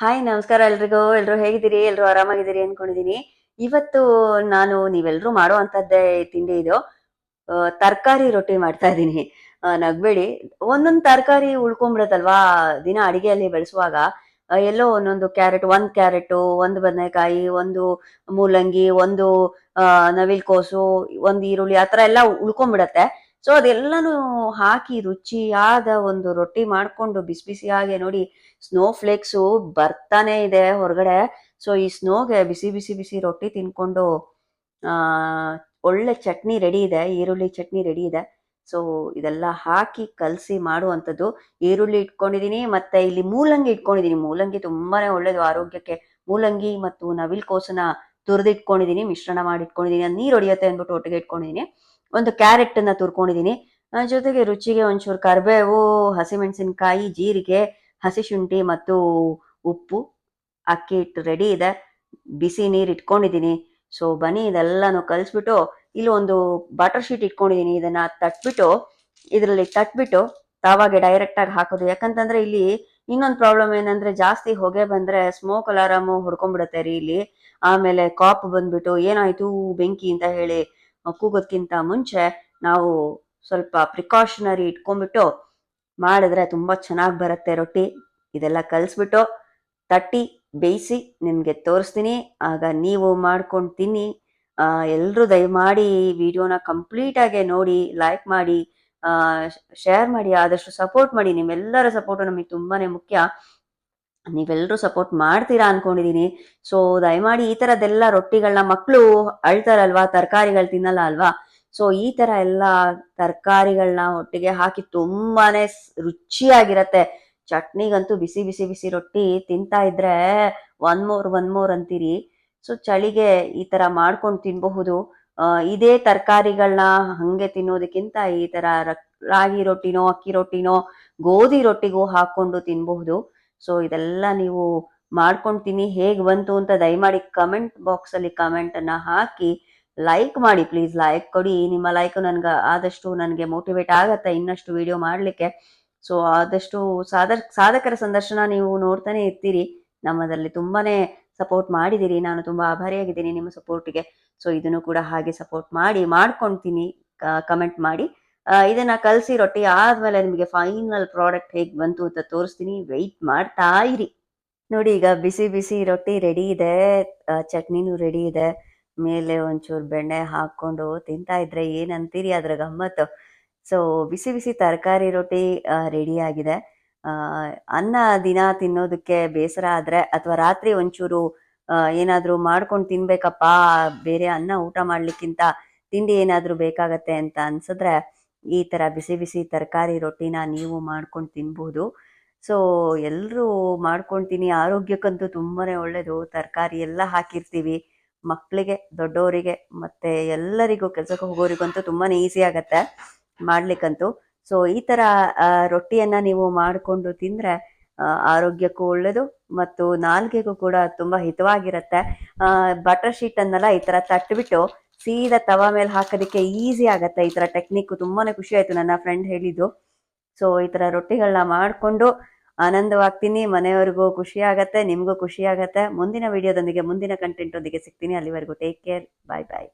Hi ನಮಸ್ಕಾರ ಎಲ್ರಿಗೂ. ಎಲ್ರು ಹೇಗಿದ್ದೀರಿ? ಎಲ್ರು ಆರಾಮಾಗಿದ್ದೀರಿ ಅನ್ಕೊಂಡಿದೀನಿ. ಇವತ್ತು ನಾನು ನೀವೆಲ್ರೂ ಮಾಡೋ ಅಂತದ್ದೇ ತಿಂಡಿ ಇದು. ತರಕಾರಿ ರೊಟ್ಟಿ ಮಾಡ್ತಾ ಇದ್ದೀನಿ. ನಗ್ಬೇಡಿ. ಒಂದೊಂದು ತರಕಾರಿ ಉಳ್ಕೊಂಡ್ಬಿಡತ್ತಲ್ವಾ ದಿನ ಅಡಿಗೆಯಲ್ಲಿ ಬೆಳೆಸುವಾಗ. ಎಲ್ಲೋ ಒಂದೊಂದು ಕ್ಯಾರೆಟ್, ಒಂದ್ ಕ್ಯಾರೆಟು, ಒಂದು ಬದನೆಕಾಯಿ, ಒಂದು ಮೂಲಂಗಿ, ಒಂದು ನವಿಲ್ಕೋಸು, ಒಂದು ಈರುಳ್ಳಿ, ಆ ಥರ ಎಲ್ಲ ಉಳ್ಕೊಂಡ್ಬಿಡತ್ತೆ. ಸೊ ಅದೆಲ್ಲನೂ ಹಾಕಿ ರುಚಿಯಾದ ಒಂದು ರೊಟ್ಟಿ ಮಾಡ್ಕೊಂಡು ಬಿಸಿ ಬಿಸಿಯಾಗಿ ನೋಡಿ, ಸ್ನೋ ಫ್ಲೇಕ್ಸು ಬರ್ತಾನೆ ಇದೆ ಹೊರಗಡೆ. ಸೊ ಈ ಸ್ನೋಗೆ ಬಿಸಿ ಬಿಸಿ ಬಿಸಿ ರೊಟ್ಟಿ ತಿನ್ಕೊಂಡು ಆ ಒಳ್ಳೆ ಚಟ್ನಿ ರೆಡಿ ಇದೆ, ಈರುಳ್ಳಿ ಚಟ್ನಿ ರೆಡಿ ಇದೆ. ಸೊ ಇದೆಲ್ಲ ಹಾಕಿ ಕಲಸಿ ಮಾಡುವಂಥದ್ದು. ಈರುಳ್ಳಿ ಇಟ್ಕೊಂಡಿದೀನಿ, ಮತ್ತೆ ಇಲ್ಲಿ ಮೂಲಂಗಿ ಇಟ್ಕೊಂಡಿದೀನಿ. ಮೂಲಂಗಿ ತುಂಬಾನೇ ಒಳ್ಳೇದು ಆರೋಗ್ಯಕ್ಕೆ. ಮೂಲಂಗಿ ಮತ್ತು ನವಿಲ್ಕೋಸನ್ನ ತುರಿದಿಟ್ಕೊಂಡಿದೀನಿ, ಮಿಶ್ರಣ ಮಾಡಿ ಇಟ್ಕೊಂಡಿದೀನಿ. ಅದು ನೀರು ಹೊಡಿಯುತ್ತೆ ಅಂದ್ಬಿಟ್ಟು ಒಟ್ಟಿಗೆ ಇಟ್ಕೊಂಡಿದೀನಿ. ಒಂದು ಕ್ಯಾರೆಟ್ ಅನ್ನ ತುರ್ಕೊಂಡಿದೀನಿ. ಜೊತೆಗೆ ರುಚಿಗೆ ಒಂಚೂರು ಕರಿಬೇವು, ಹಸಿಮೆಣಸಿನಕಾಯಿ, ಜೀರಿಗೆ, ಹಸಿ ಶುಂಠಿ ಮತ್ತು ಉಪ್ಪು. ಅಕ್ಕಿ ಹಿಟ್ಟು ರೆಡಿ ಇದೆ, ಬಿಸಿ ನೀರು ಇಟ್ಕೊಂಡಿದ್ದೀನಿ. ಸೊ ಬನ್ನಿ ಇದೆಲ್ಲಾನು ಕಲಿಸ್ಬಿಟ್ಟು, ಇಲ್ಲಿ ಒಂದು ಬಟರ್ ಶೀಟ್ ಇಟ್ಕೊಂಡಿದ್ದೀನಿ. ಇದನ್ನ ತಟ್ಬಿಟ್ಟು ಇದರಲ್ಲಿ ತಟ್ಬಿಟ್ಟು ತಾವಾಗೆ ಡೈರೆಕ್ಟ್ ಆಗಿ ಹಾಕೋದು. ಯಾಕಂತಂದ್ರೆ ಇಲ್ಲಿ ಇನ್ನೊಂದು ಪ್ರಾಬ್ಲಮ್ ಏನಂದ್ರೆ, ಜಾಸ್ತಿ ಹೊಗೆ ಬಂದ್ರೆ ಸ್ಮೋಕ್ ಅಲಾರಾಮು ಹೊಡ್ಕೊಂಡ್ಬಿಡತ್ತೆ ರೀ ಇಲ್ಲಿ. ಆಮೇಲೆ ಕಾಪ್ ಬಂದ್ಬಿಟ್ಟು ಏನಾಯ್ತು ಬೆಂಕಿ ಅಂತ ಹೇಳಿ ಕೂಗೋದ್ಕಿಂತ ಮುಂಚೆ ನಾವು ಸ್ವಲ್ಪ ಪ್ರಿಕಾಷನರಿ ಇಟ್ಕೊಂಡ್ಬಿಟ್ಟು ಮಾಡಿದ್ರೆ ತುಂಬಾ ಚೆನ್ನಾಗಿ ಬರುತ್ತೆ ರೊಟ್ಟಿ. ಇದೆಲ್ಲ ಕಲಿಸ್ಬಿಟ್ಟು ತಟ್ಟಿ ಬೇಯಿಸಿ ನಿಮಗೆ ತೋರಿಸ್ತೀನಿ, ಆಗ ನೀವು ಮಾಡ್ಕೊಂಡು ತಿನ್ನಿ. ಎಲ್ಲರೂ ದಯಮಾಡಿ ಈ ವಿಡಿಯೋನ ಕಂಪ್ಲೀಟ್ ಆಗಿ ನೋಡಿ, ಲೈಕ್ ಮಾಡಿ, ಶೇರ್ ಮಾಡಿ, ಆದಷ್ಟು ಸಪೋರ್ಟ್ ಮಾಡಿ. ನಿಮ್ಮೆಲ್ಲರ ಸಪೋರ್ಟ್ ನಮಗೆ ತುಂಬಾನೇ ಮುಖ್ಯ. ನೀವೆಲ್ಲರೂ ಸಪೋರ್ಟ್ ಮಾಡ್ತೀರಾ ಅನ್ಕೊಂಡಿದೀನಿ. ಸೊ ದಯಮಾಡಿ ಈ ತರದೆಲ್ಲ ರೊಟ್ಟಿಗಳನ್ನ, ಮಕ್ಕಳು ಅಳ್ತಾರಲ್ವಾ, ತರಕಾರಿಗಳು ತಿನ್ನಲ್ಲ ಅಲ್ವಾ. ಸೊ ಈ ತರ ಎಲ್ಲ ತರಕಾರಿಗಳನ್ನ ಒಟ್ಟಿಗೆ ಹಾಕಿ ತುಂಬಾನೇ ರುಚಿಯಾಗಿರತ್ತೆ. ಚಟ್ನಿಗಂತೂ ಬಿಸಿ ಬಿಸಿ ಬಿಸಿ ರೊಟ್ಟಿ ತಿಂತಾ ಇದ್ರೆ ಒನ್ ಮೋರ್ ಅಂತೀರಿ. ಸೊ ಚಳಿಗೆ ಈ ತರ ಮಾಡ್ಕೊಂಡು ತಿನ್ಬಹುದು. ಇದೇ ತರಕಾರಿಗಳನ್ನ ಹಂಗೆ ತಿನ್ನೋದಕ್ಕಿಂತ ಈ ತರ ರಾಗಿ ರೊಟ್ಟಿನೋ, ಅಕ್ಕಿ ರೊಟ್ಟಿನೋ, ಗೋಧಿ ರೊಟ್ಟಿಗೂ ಹಾಕೊಂಡು ತಿನ್ಬಹುದು. ಸೊ ಇದೆಲ್ಲ ನೀವು ಮಾಡ್ಕೊಂಡು ತಿನ್ನಿ. ಹೇಗ್ ಬಂತು ಅಂತ ದಯಮಾಡಿ ಕಮೆಂಟ್ ಬಾಕ್ಸ್ ಅಲ್ಲಿ ಕಮೆಂಟ್ ಅನ್ನ ಹಾಕಿ, ಲೈಕ್ ಮಾಡಿ ಪ್ಲೀಸ್. ಲೈಕ್ ಕೊಡಿ. ನಿಮ್ಮ ಲೈಕ್ ನನ್ಗೆ ಆದಷ್ಟು ನನಗೆ ಮೋಟಿವೇಟ್ ಆಗತ್ತೆ ಇನ್ನಷ್ಟು ವಿಡಿಯೋ ಮಾಡ್ಲಿಕ್ಕೆ. ಸೊ ಆದಷ್ಟು ಸಾಧಕರ ಸಂದರ್ಶನ ನೀವು ನೋಡ್ತಾನೆ ಇರ್ತೀರಿ. ನಮ್ಮದಲ್ಲಿ ತುಂಬಾನೇ ಸಪೋರ್ಟ್ ಮಾಡಿದಿರಿ. ನಾನು ತುಂಬಾ ಆಭಾರಿಯಾಗಿದ್ದೀನಿ ನಿಮ್ಮ ಸಪೋರ್ಟಿಗೆ. ಸೊ ಇದನ್ನು ಕೂಡ ಹಾಗೆ ಸಪೋರ್ಟ್ ಮಾಡಿ ಮಾಡ್ಕೊಂತೀನಿ. ಕಮೆಂಟ್ ಮಾಡಿ. ಇದನ್ನ ಕಲಸಿ ರೊಟ್ಟಿ ಆದ್ಮೇಲೆ ನಿಮಗೆ ಫೈನಲ್ ಪ್ರಾಡಕ್ಟ್ ಹೇಗ್ ಬಂತು ಅಂತ ತೋರಿಸ್ತೀನಿ. ವೆಯ್ಟ್ ಮಾಡ್ತಾ ಇರಿ. ನೋಡಿ, ಈಗ ಬಿಸಿ ಬಿಸಿ ರೊಟ್ಟಿ ರೆಡಿ ಇದೆ, ಚಟ್ನಿನೂ ರೆಡಿ ಇದೆ. ಮೇಲೆ ಒಂಚೂರು ಬೆಣ್ಣೆ ಹಾಕೊಂಡು ತಿಂತಾ ಇದ್ರೆ ಏನಂತೀರಿ ಅದ್ರ ಗಮ್ಮತ್ತು. ಸೊ ಬಿಸಿ ಬಿಸಿ ತರಕಾರಿ ರೊಟ್ಟಿ ರೆಡಿ ಆಗಿದೆ. ಅನ್ನ ದಿನ ತಿನ್ನೋದಕ್ಕೆ ಬೇಸರ ಆದ್ರೆ, ಅಥವಾ ರಾತ್ರಿ ಒಂಚೂರು ಏನಾದ್ರೂ ಮಾಡ್ಕೊಂಡು ತಿನ್ಬೇಕಪ್ಪ, ಬೇರೆ ಅನ್ನ ಊಟ ಮಾಡ್ಲಿಕ್ಕಿಂತ ತಿಂಡಿ ಏನಾದ್ರೂ ಬೇಕಾಗತ್ತೆ ಅಂತ ಅನ್ಸಿದ್ರೆ, ಈ ತರ ಬಿಸಿ ಬಿಸಿ ತರಕಾರಿ ರೊಟ್ಟಿನ ನೀವು ಮಾಡ್ಕೊಂಡು ತಿನ್ಬಹುದು. ಸೊ ಎಲ್ಲರೂ ಮಾಡ್ಕೊಂತೀನಿ. ಆರೋಗ್ಯಕ್ಕಂತೂ ತುಂಬಾನೇ ಒಳ್ಳೇದು. ತರಕಾರಿ ಎಲ್ಲ ಹಾಕಿರ್ತೀವಿ. ಮಕ್ಕಳಿಗೆ, ದೊಡ್ಡವರಿಗೆ, ಮತ್ತೆ ಎಲ್ಲರಿಗೂ ಕೆಲ್ಸಕ್ಕೆ ಹೋಗೋರಿಗಂತೂ ತುಂಬಾನೇ ಈಸಿ ಆಗತ್ತೆ ಮಾಡ್ಲಿಕ್ಕಂತೂ. ಸೊ ಈ ತರ ರೊಟ್ಟಿಯನ್ನ ನೀವು ಮಾಡಿಕೊಂಡು ತಿಂದ್ರೆ ಆರೋಗ್ಯಕ್ಕೂ ಒಳ್ಳೇದು ಮತ್ತು ನಾಲ್ಗೆಗೂ ಕೂಡ ತುಂಬಾ ಹಿತವಾಗಿರತ್ತೆ. ಬಟರ್ ಶೀಟ್ ಅನ್ನೆಲ್ಲ ಈ ತರ ತಟ್ಬಿಟ್ಟು ಸೀದಾ ತವಾ ಮೇಲೆ ಹಾಕೋದಕ್ಕೆ ಈಸಿ ಆಗತ್ತೆ. ಈ ತರ ಟೆಕ್ನಿಕ್ ತುಂಬಾನೇ ಖುಷಿ ಆಯ್ತು, ನನ್ನ ಫ್ರೆಂಡ್ ಹೇಳಿದ್ದು. ಸೊ ಈ ತರ ರೊಟ್ಟಿಗಳನ್ನ ಮಾಡ್ಕೊಂಡು ಆನಂದವಾಗ್ತೀನಿ. ಮನೆಯವ್ರಿಗೂ ಖುಷಿ ಆಗತ್ತೆ, ನಿಮ್ಗೂ ಖುಷಿ ಆಗತ್ತೆ. ಮುಂದಿನ ವಿಡಿಯೋದೊಂದಿಗೆ, ಮುಂದಿನ ಕಂಟೆಂಟ್ ಒಂದಿಗೆ ಸಿಗ್ತೀನಿ. ಅಲ್ಲಿವರೆಗೂ ಟೇಕ್ ಕೇರ್. ಬಾಯ್ ಬಾಯ್.